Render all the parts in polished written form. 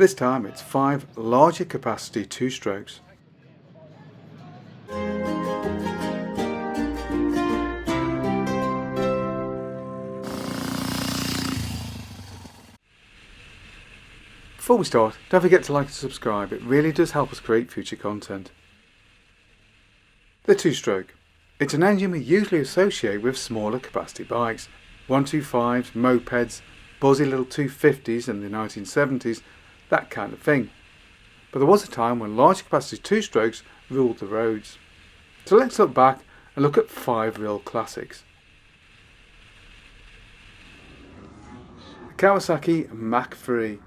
This time it's 5 larger capacity two-strokes. Before we start, don't forget to like and subscribe, it really does help us create future content. The two-stroke. It's an engine we usually associate with smaller capacity bikes, 125s, mopeds, buzzy little 250s in the 1970s, that kind of thing. But there was a time when large capacity two-strokes ruled the roads. So let's look back and look at 5 real classics. The Kawasaki Mach 3.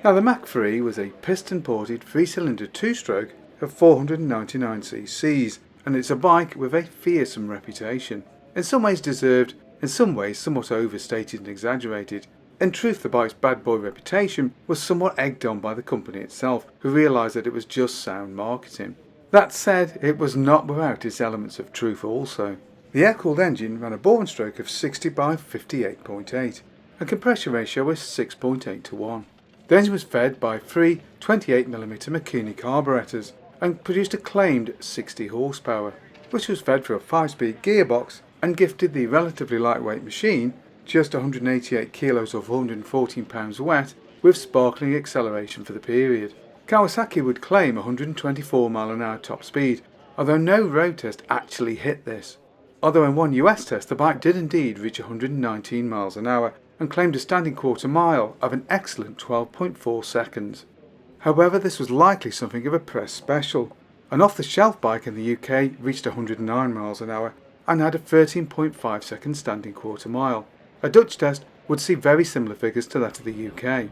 Now the Mach 3 was a piston-ported 3-cylinder two-stroke of 499cc, and it's a bike with a fearsome reputation. In some ways deserved, in some ways somewhat overstated and exaggerated. In truth, the bike's bad boy reputation was somewhat egged on by the company itself, who realised that it was just sound marketing. That said, it was not without its elements of truth also. The air-cooled engine ran a bore and stroke of 60 by 58.8, and compression ratio was 6.8 to 1. The engine was fed by 3 28mm Mikuni carburetors and produced a claimed 60 horsepower, which was fed through a 5-speed gearbox and gifted the relatively lightweight machine, just 188 kilos or 414 pounds wet, with sparkling acceleration for the period. Kawasaki would claim 124 mph top speed, although no road test actually hit this. Although in one US test the bike did indeed reach 119 mph and claimed a standing quarter mile of an excellent 12.4 seconds. However, this was likely something of a press special. An off-the-shelf bike in the UK reached 109 mph and had a 13.5 second standing quarter mile. A Dutch test would see very similar figures to that of the UK.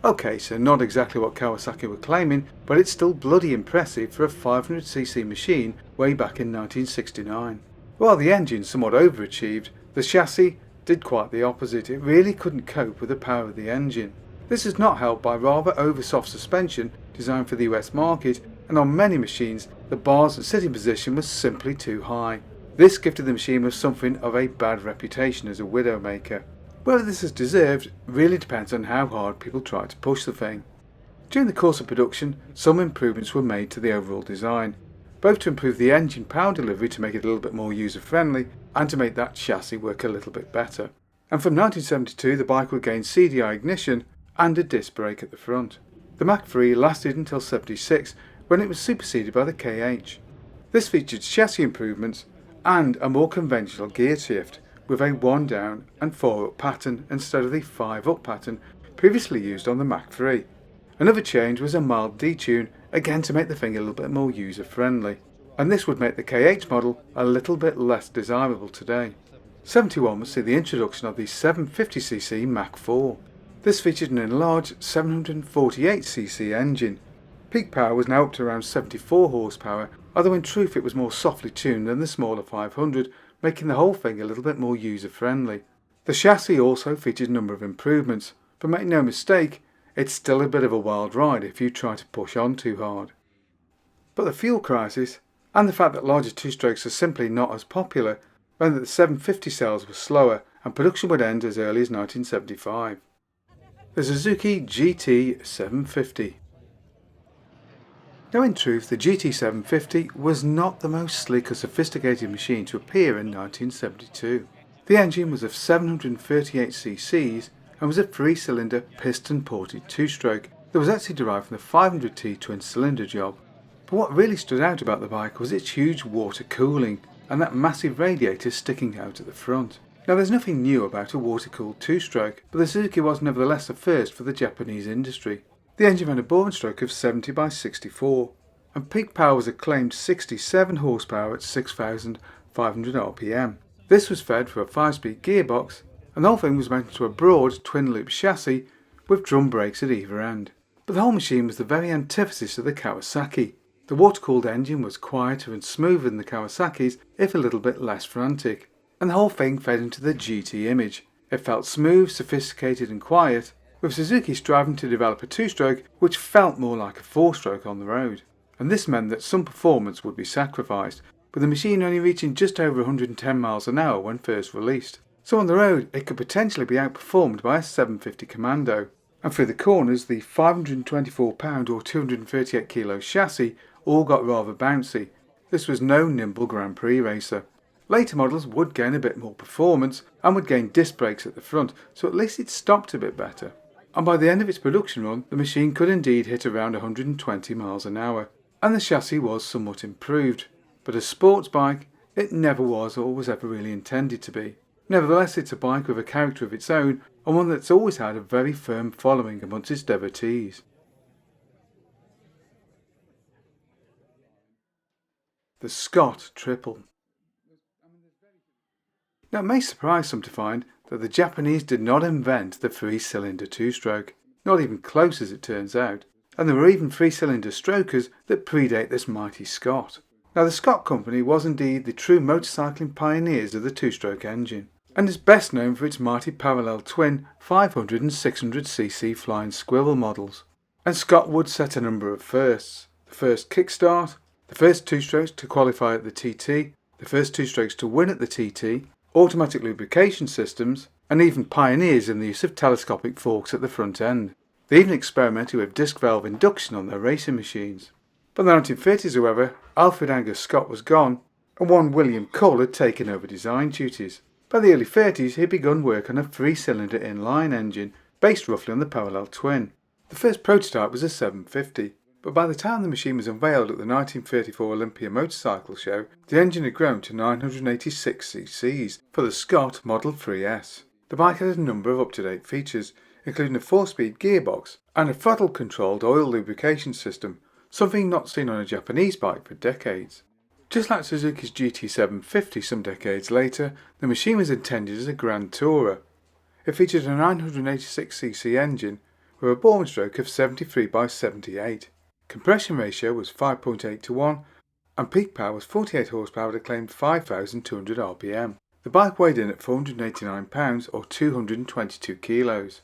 Okay, so not exactly what Kawasaki were claiming, but it's still bloody impressive for a 500cc machine way back in 1969. While the engine somewhat overachieved, the chassis did quite the opposite. It really couldn't cope with the power of the engine. This is not helped by rather over-soft suspension designed for the US market, and on many machines the bars and sitting position was simply too high. This gifted the machine with something of a bad reputation as a widowmaker. Whether this is deserved really depends on how hard people try to push the thing. During the course of production, some improvements were made to the overall design, both to improve the engine power delivery to make it a little bit more user-friendly and to make that chassis work a little bit better. And from 1972 the bike would gain CDI ignition and a disc brake at the front. The Mach 3 lasted until 76, when it was superseded by the KH. This featured chassis improvements and a more conventional gear shift with a 1 down and 4 up pattern instead of the 5 up pattern previously used on the Mach 3. Another change was a mild detune, again to make the thing a little bit more user friendly, and this would make the KH model a little bit less desirable today. 71 would see the introduction of the 750cc Mach 4. This featured an enlarged 748cc engine. Peak power was now up to around 74 horsepower, although in truth it was more softly tuned than the smaller 500, making the whole thing a little bit more user friendly. The chassis also featured a number of improvements, but make no mistake, it's still a bit of a wild ride if you try to push on too hard. But the fuel crisis, and the fact that larger two-strokes are simply not as popular, meant that the 750 sales were slower and production would end as early as 1975. The Suzuki GT750. Now in truth, the GT750 was not the most sleek or sophisticated machine to appear in 1972. The engine was of 738cc and was a 3-cylinder piston-ported two-stroke that was actually derived from the 500T twin-cylinder job. But what really stood out about the bike was its huge water cooling and that massive radiator sticking out at the front. Now there's nothing new about a water-cooled two-stroke, but the Suzuki was nevertheless a first for the Japanese industry. The engine ran a bore and stroke of 70 by 64, and peak power was a claimed 67 horsepower at 6,500 RPM. This was fed through a 5-speed gearbox, and the whole thing was mounted to a broad twin-loop chassis with drum brakes at either end. But the whole machine was the very antithesis of the Kawasaki. The water-cooled engine was quieter and smoother than the Kawasaki's, if a little bit less frantic, and the whole thing fed into the GT image. It felt smooth, sophisticated and quiet, with Suzuki striving to develop a two-stroke which felt more like a four-stroke on the road. And this meant that some performance would be sacrificed, with the machine only reaching just over 110 miles an hour when first released. So on the road it could potentially be outperformed by a 750 Commando, and through the corners the 524 pound or 238 kilo chassis all got rather bouncy. This was no nimble Grand Prix racer. Later models would gain a bit more performance and would gain disc brakes at the front, so at least it stopped a bit better. And by the end of its production run, the machine could indeed hit around 120 miles an hour, and the chassis was somewhat improved. But as a sports bike, it never was or was ever really intended to be. Nevertheless, it's a bike with a character of its own, and one that's always had a very firm following amongst its devotees. The Scott Triple. Now it may surprise some to find that the Japanese did not invent the three-cylinder two-stroke, not even close as it turns out, and there were even three-cylinder strokers that predate this mighty Scott. Now the Scott company was indeed the true motorcycling pioneers of the two-stroke engine, and is best known for its mighty parallel twin 500 and 600cc flying squirrel models. And Scott would set a number of firsts: the first kickstart, the first two-strokes to qualify at the TT, the first two-strokes to win at the TT, automatic lubrication systems, and even pioneers in the use of telescopic forks at the front end. They even experimented with disc valve induction on their racing machines. By the 1930s, however, Alfred Angus Scott was gone, and one William Cole had taken over design duties. By the early 30s, he had begun work on a three-cylinder inline engine based roughly on the parallel twin. The first prototype was a 750, but by the time the machine was unveiled at the 1934 Olympia Motorcycle Show, the engine had grown to 986 cc's for the Scott Model 3S. The bike had a number of up-to-date features, including a 4-speed gearbox and a throttle-controlled oil lubrication system, something not seen on a Japanese bike for decades. Just like Suzuki's GT750 some decades later, the machine was intended as a Grand Tourer. It featured a 986cc engine with a bore and stroke of 73 by 78. Compression ratio was 5.8 to 1, and peak power was 48 horsepower at a claimed 5,200 rpm. The bike weighed in at 489 pounds or 222 kilos.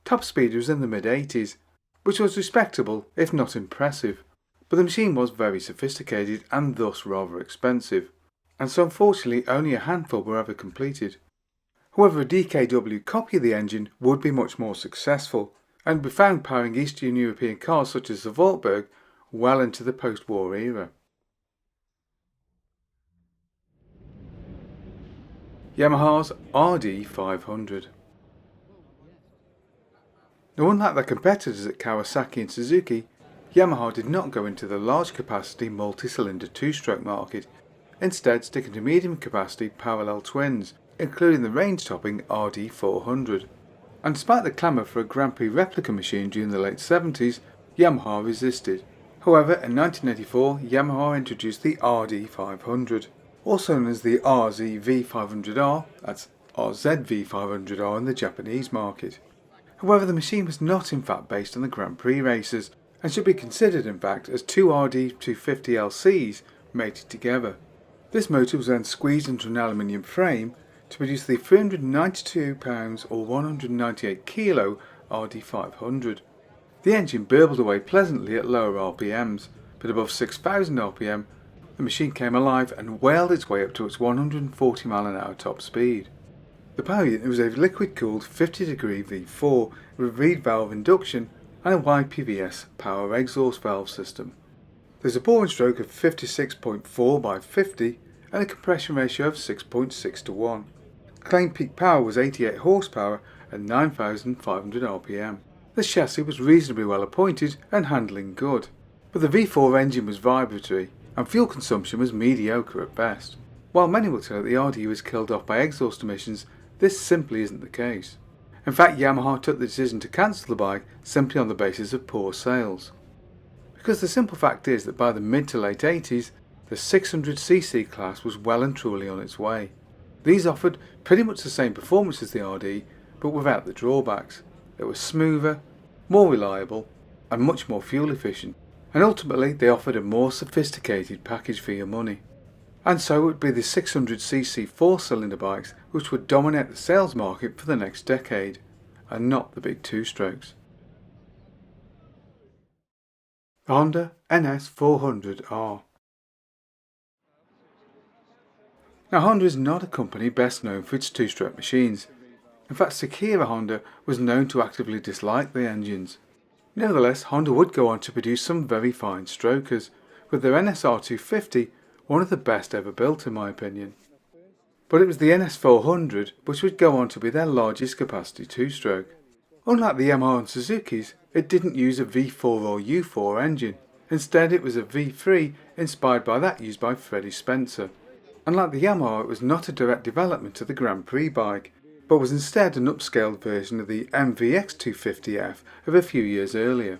Top speed was in the mid-80s, which was respectable if not impressive, but the machine was very sophisticated and thus rather expensive, and so unfortunately only a handful were ever completed. However, a DKW copy of the engine would be much more successful, and be found powering Eastern European cars such as the Wartburg well into the post-war era. Yamaha's RD500. Now, unlike their competitors at Kawasaki and Suzuki, Yamaha did not go into the large capacity multi-cylinder two-stroke market, instead sticking to medium capacity parallel twins, including the range-topping RD400. And despite the clamour for a Grand Prix replica machine during the late 70s, Yamaha resisted. However, in 1984, Yamaha introduced the RD500, also known as the RZV500R, that's RZV500R in the Japanese market. However, the machine was not in fact based on the Grand Prix races, and should be considered in fact as two RD250 LCs mated together. This motor was then squeezed into an aluminium frame to produce the 392 pounds or 198 kilo RD500. The engine burbled away pleasantly at lower RPMs, but above 6,000 RPM the machine came alive and wailed its way up to its 140 mph top speed. The power unit was a liquid-cooled 50-degree V4 with reed valve induction and a YPVS power exhaust valve system. There's a bore and stroke of 56.4 by 50 and a compression ratio of 6.6 to 1. Claimed peak power was 88 horsepower and 9,500 rpm. The chassis was reasonably well appointed and handling good, but the V4 engine was vibratory and fuel consumption was mediocre at best. While many will say that the RD was killed off by exhaust emissions, this simply isn't the case. In fact, Yamaha took the decision to cancel the bike simply on the basis of poor sales. Because the simple fact is that by the mid to late 80s, the 600cc class was well and truly on its way. These offered pretty much the same performance as the RD, but without the drawbacks. It was smoother, more reliable, and much more fuel efficient, and ultimately they offered a more sophisticated package for your money. And so it would be the 600cc 4-cylinder bikes which would dominate the sales market for the next decade, and not the big two-strokes. The Honda NS400R. Now, Honda is not a company best known for its two-stroke machines, In fact, Sakura Honda was known to actively dislike the engines. Nevertheless, Honda would go on to produce some very fine strokers, with their NSR250 one of the best ever built in my opinion. But it was the NS400 which would go on to be their largest capacity two-stroke. Unlike the Yamaha and Suzuki's, it didn't use a V4 or U4 engine. Instead it was a V3 inspired by that used by Freddie Spencer. Unlike the Yamaha, it was not a direct development of the Grand Prix bike, but was instead an upscaled version of the MVX250F of a few years earlier.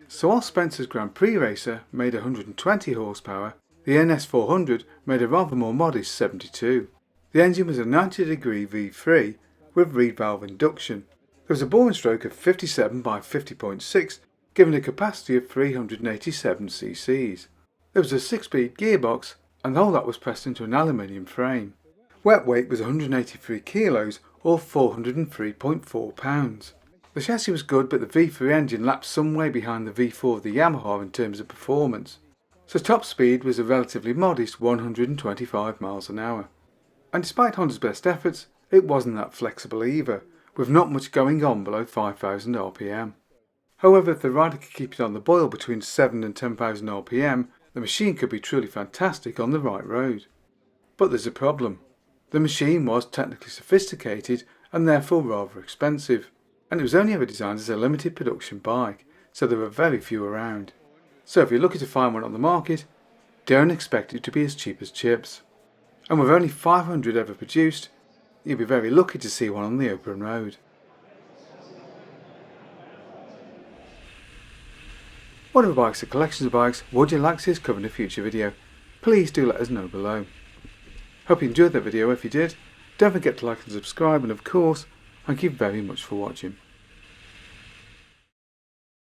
So while Spencer's Grand Prix racer made 120 horsepower, the NS400 made a rather more modest 72. The engine was a 90-degree V3 with reed valve induction. There was a boring stroke of 57 by 50.6, giving a capacity of 387 cc's. There was a 6-speed gearbox, and all that was pressed into an aluminium frame. Wet weight was 183 kilos or 403.4 pounds. The chassis was good, but the V3 engine lapped some way behind the V4 of the Yamaha in terms of performance. So top speed was a relatively modest 125 miles an hour. And despite Honda's best efforts, it wasn't that flexible either, with not much going on below 5,000 RPM. However, if the rider could keep it on the boil between 7 and 10,000 RPM, the machine could be truly fantastic on the right road. But there's a problem. The machine was technically sophisticated and therefore rather expensive, and it was only ever designed as a limited production bike, so there were very few around. So if you're looking to find one on the market, don't expect it to be as cheap as chips. And with only 500 ever produced, you'll be very lucky to see one on the open road. Whatever bikes or collections of bikes would you like to see us cover in a future video? Please do let us know below. Hope you enjoyed that video. If you did, don't forget to like and subscribe, and of course, thank you very much for watching.